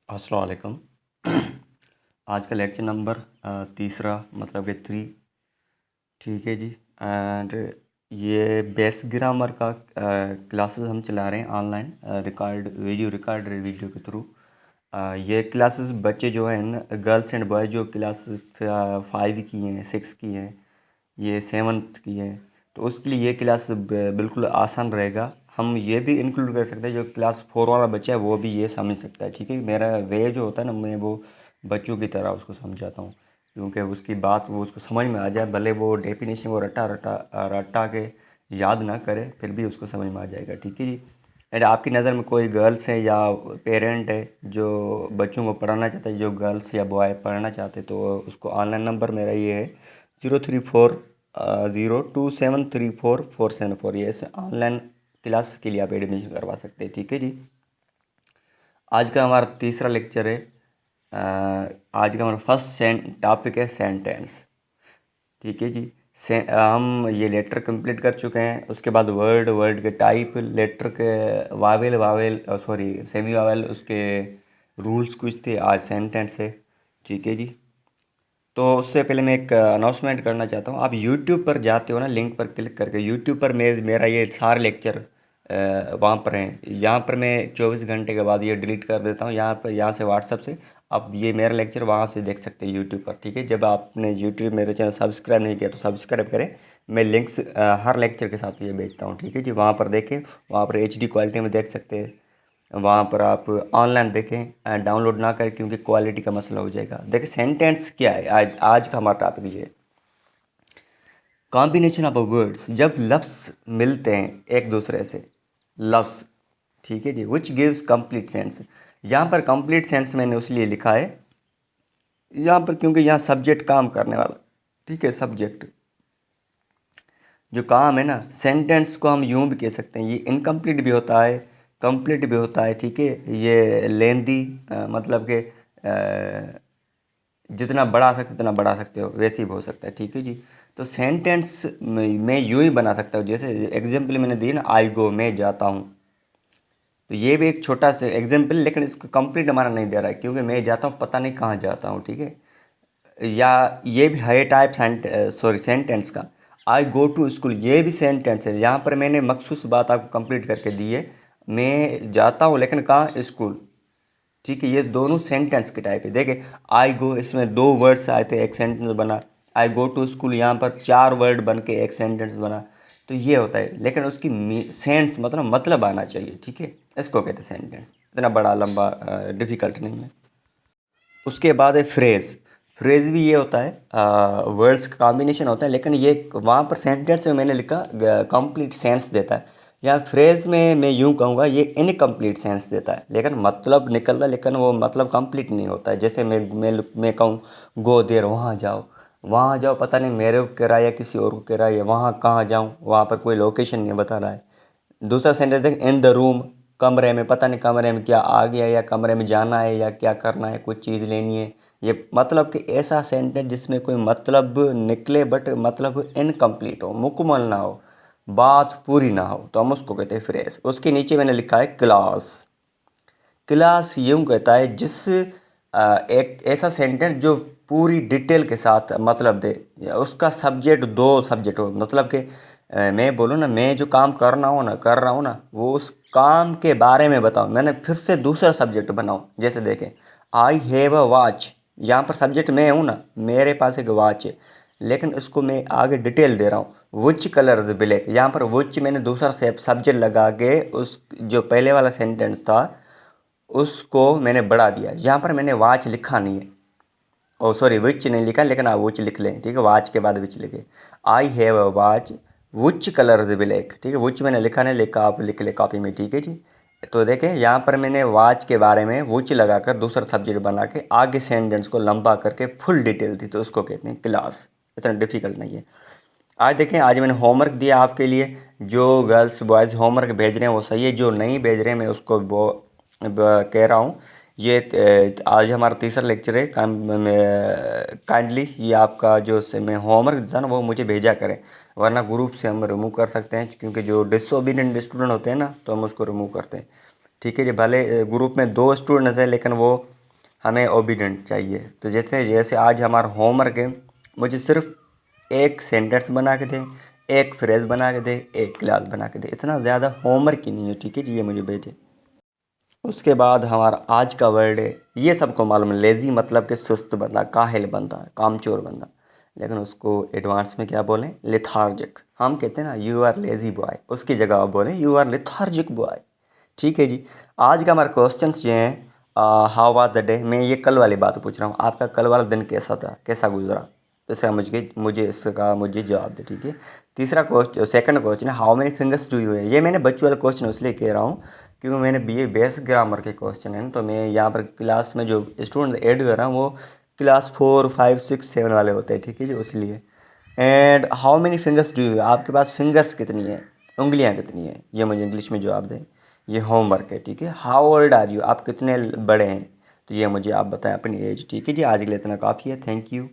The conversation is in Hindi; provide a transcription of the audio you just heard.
अस्सलाम वालेकुम। आज का लेक्चर नंबर तीसरा मतलब कि 3। ठीक है जी। एंड ये बेस ग्रामर का क्लासेस हम चला रहे हैं ऑनलाइन, रिकॉर्ड वीडियो के थ्रू। ये क्लासेस बच्चे जो हैं गर्ल्स एंड बॉयज़ जो क्लास 5 की हैं, 6 की हैं, ये 7th की हैं, तो उसके लिए ये क्लास बिल्कुल आसान रहेगा। हम ये भी इंक्लूड कर सकते हैं जो क्लास 4 वाला बच्चा है वो भी ये समझ सकता है। ठीक है, मेरा वे जो होता है ना, मैं वो बच्चों की तरह उसको समझाता हूँ, क्योंकि उसकी बात वो उसको समझ में आ जाए। भले वो डेफिनेशन वो रटा रटा रटा के याद ना करे, फिर भी उसको समझ में आ जाएगा। ठीक है जी। एंड आपकी नज़र में कोई गर्ल्स है या पेरेंट है जो बच्चों को पढ़ाना चाहता है, जो गर्ल्स या बॉय पढ़ना चाहते, तो उसको ऑनलाइन नंबर मेरा ये है 03402734474। ये ऑनलाइन क्लास के लिए आप एडमिशन करवा सकते हैं। ठीक है जी। आज का हमारा तीसरा लेक्चर है। आज का हमारा फर्स्ट टॉपिक है सेंटेंस। ठीक है जी। हम ये लेटर कंप्लीट कर चुके हैं। उसके बाद वर्ड, वर्ड के टाइप, लेटर के Wavell, Wavell sorry semi Wavell, उसके रूल्स कुछ थे। आज सेंटेंस है। ठीक है जी। तो उससे पहले मैं एक अनाउंसमेंट करना चाहता हूँ। आप यूट्यूब पर जाते हो ना, लिंक पर क्लिक करके यूट्यूब पर मेरा ये सारे लेक्चर वहाँ पर हैं। यहाँ पर मैं 24 घंटे के बाद ये डिलीट कर देता हूँ। यहाँ से व्हाट्सअप से आप ये मेरा लेक्चर वहाँ से देख सकते हैं यूट्यूब पर। ठीक है, जब आपने यूट्यूब मेरे चैनल सब्सक्राइब नहीं किया तो सब्सक्राइब करें। मैं लिंक्स हर लेक्चर के साथ ये भेजता हूँ। ठीक है जी, वहाँ पर देखें, वहाँ पर HD क्वालिटी में देख सकते हैं। वहाँ पर आप ऑनलाइन देखें, डाउनलोड ना करें, क्योंकि क्वालिटी का मसला हो जाएगा। देखिए सेंटेंस क्या है, आज का हमारा टॉपिक ये कॉम्बिनेशन ऑफ वर्ड्स, जब लफ्ज़ मिलते हैं एक दूसरे से, लफ्ज़। ठीक है जी, विच गिव्स कंप्लीट सेंस। यहाँ पर कंप्लीट सेंस मैंने उसलिए लिखा है यहाँ पर क्योंकि यहाँ सब्जेक्ट काम करने वाला। ठीक है, सब्जेक्ट जो काम है ना, सेंटेंस को हम यूं भी कह सकते हैं, ये इनकम्प्लीट भी होता है, कंप्लीट भी होता है। ठीक है, ये लेंदी मतलब कि जितना बढ़ा सकते उतना बढ़ा सकते हो, वैसे ही हो सकता है। ठीक है जी। तो सेंटेंस मैं यूं ही बना सकता हूँ, जैसे एग्जांपल मैंने दी ना, आई गो, मैं जाता हूँ। तो ये भी एक छोटा सा एग्जांपल, लेकिन इसको कंप्लीट हमारा नहीं दे रहा है, क्योंकि मैं जाता हूँ पता नहीं कहाँ जाता हूँ। ठीक है, या ये भी है टाइप सेंटेंस का। आई गो टू स्कूल, ये भी सेंटेंस है। यहाँ पर मैंने मखसूस बात आपको कंप्लीट करके दी है, मैं जाता हूँ लेकिन कहाँ, स्कूल। ठीक है, ये दोनों सेंटेंस के टाइप है। देखिए आई गो, इसमें 2 वर्ड्स आए थे, एक सेंटेंस बना। आई गो टू स्कूल, यहाँ पर 4 वर्ड बन के एक सेंटेंस बना। तो ये होता है, लेकिन उसकी सेंस मतलब आना चाहिए। ठीक है, इसको कहते हैं सेंटेंस। इतना बड़ा लंबा डिफ़िकल्ट नहीं है। उसके बाद है फ्रेज़। फ्रेज़ भी ये होता है, वर्ड्स का कॉम्बिनेशन होता है, लेकिन ये वहाँ पर सेंटेंस में मैंने लिखा कंप्लीट सेंस देता है। या फ्रेज़ में मैं यूँ कहूँगा ये इनकम्प्लीट सेंस देता है, लेकिन मतलब निकलता है, लेकिन वो मतलब कंप्लीट नहीं होता है। जैसे मैं कहूँ गो देर, वहाँ जाओ। वहाँ जाओ पता नहीं मेरे को कह रहा है या किसी और को कह रहा है, वहाँ कहाँ जाऊँ, वहाँ पर कोई लोकेशन नहीं बता रहा है। दूसरा सेंटेंस है इन द रूम, कमरे में, पता नहीं कमरे में क्या आ गया, या कमरे में जाना है, या क्या करना है, कुछ चीज़ लेनी है। ये मतलब कि ऐसा सेंटेंस जिसमें कोई मतलब निकले बट मतलब इनकम्प्लीट हो, मुकम्मल ना हो, बात पूरी ना हो, तो हम उसको कहते हैं फ्रेज। उसके नीचे मैंने लिखा है क्लास। क्लास यूँ कहता है एक ऐसा सेंटेंस जो पूरी डिटेल के साथ मतलब दे, या उसका सब्जेक्ट 2 सब्जेक्ट हो। मतलब कि मैं बोलूँ ना, मैं जो काम कर रहा हूँ ना, वो उस काम के बारे में बताऊँ, मैंने फिर से दूसरा सब्जेक्ट बनाऊँ। जैसे देखें, आई हैव अ वॉच, यहाँ पर सब्जेक्ट मैं हूँ ना, मेरे पास एक वॉच है, लेकिन उसको मैं आगे डिटेल दे रहा हूँ। विच कलर इज ब्लैक, यहाँ पर विच मैंने दूसरा सब्जेक्ट लगा के उस जो पहले वाला सेंटेंस था उसको मैंने बढ़ा दिया। यहाँ पर मैंने वॉच लिखा नहीं है, ओ सॉरी विच नहीं लिखा, लेकिन आप विच लिख लें। ठीक है, वॉच के बाद विच लिखे। I have a watch which colour is black. ठीक है, विच मैंने लिखा नहीं, लिखा आप लिख ले कॉपी में। ठीक है जी। तो देखें, यहाँ पर मैंने वॉच के बारे में विच लगाकर दूसरा सब्जेक्ट बना के आगे सेंटेंस को लंबा करके फुल डिटेल थी, तो उसको कहते हैं क्लास। इतना डिफिकल्ट नहीं है। आज देखें, आज मैंने होमवर्क दिया आपके लिए। जो गर्ल्स बॉयज़ होमवर्क भेज रहे हैं वो सही है, जो नहीं भेज रहे हैं मैं उसको वो कह रहा हूँ। ये आज हमारा तीसरा लेक्चर है। काइंडली ये आपका जो से मैं होमवर्क था ना, वो मुझे भेजा करें, वरना ग्रुप से हम रिमूव कर सकते हैं, क्योंकि जो डिसोबीडिएंट स्टूडेंट होते हैं ना, तो हम उसको रिमूव करते हैं। ठीक है जी। भले ग्रुप में 2 स्टूडेंट्स हैं, लेकिन वो हमें ओबीडेंट चाहिए। तो जैसे जैसे आज हमारा होमवर्क है, मुझे सिर्फ एक सेंटेंस बना के दें, एक फ्रेज बना के दे, एक क्लास बना के दे, इतना ज़्यादा होमवर्क ही नहीं है, ठीक है जी, ये मुझे भेजे। उसके बाद हमारा आज का वर्ड है, ये सबको मालूम है, लेज़ी मतलब कि सुस्त बंदा, काहिल बंदा, कामचोर बंदा, लेकिन उसको एडवांस में क्या बोलें, लेथार्जिक। हम कहते हैं ना यू आर लेज़ी बॉय, उसकी जगह आप बोलें यू आर लेथार्जिक बॉय, ठीक है जी। आज का हमारा क्वेश्चन ये हैं, हाउ वाज द डे। मैं ये कल वाली बात पूछ रहा हूँ, आपका कल वाला दिन कैसा था, कैसा गुजरा, इसका मुझे जवाब दे, ठीक है। तीसरा क्वेश्चन, सेकंड क्वेश्चन है, how many fingers do you है। ये मैंने बच्चों वाला क्वेश्चन इसलिए कह रहा हूँ क्योंकि मैंने बीए बेस ग्रामर के क्वेश्चन हैं, तो मैं यहाँ पर क्लास में जो स्टूडेंट ऐड कर रहा हूँ वो क्लास 4, 5, 6, 7 वाले होते हैं, ठीक है जी, इसलिए। And how many fingers do you, आपके पास फिंगर्स कितनी है, उंगलियाँ कितनी हैं, ये मुझे इंग्लिश में जवाब दें। ये होमवर्क है, ठीक है। हाउ ओल्ड आर यू, आप कितने बड़े हैं, तो ये मुझे आप बताएं अपनी एज, ठीक है जी। आज के लिए इतना काफ़ी है, थैंक यू।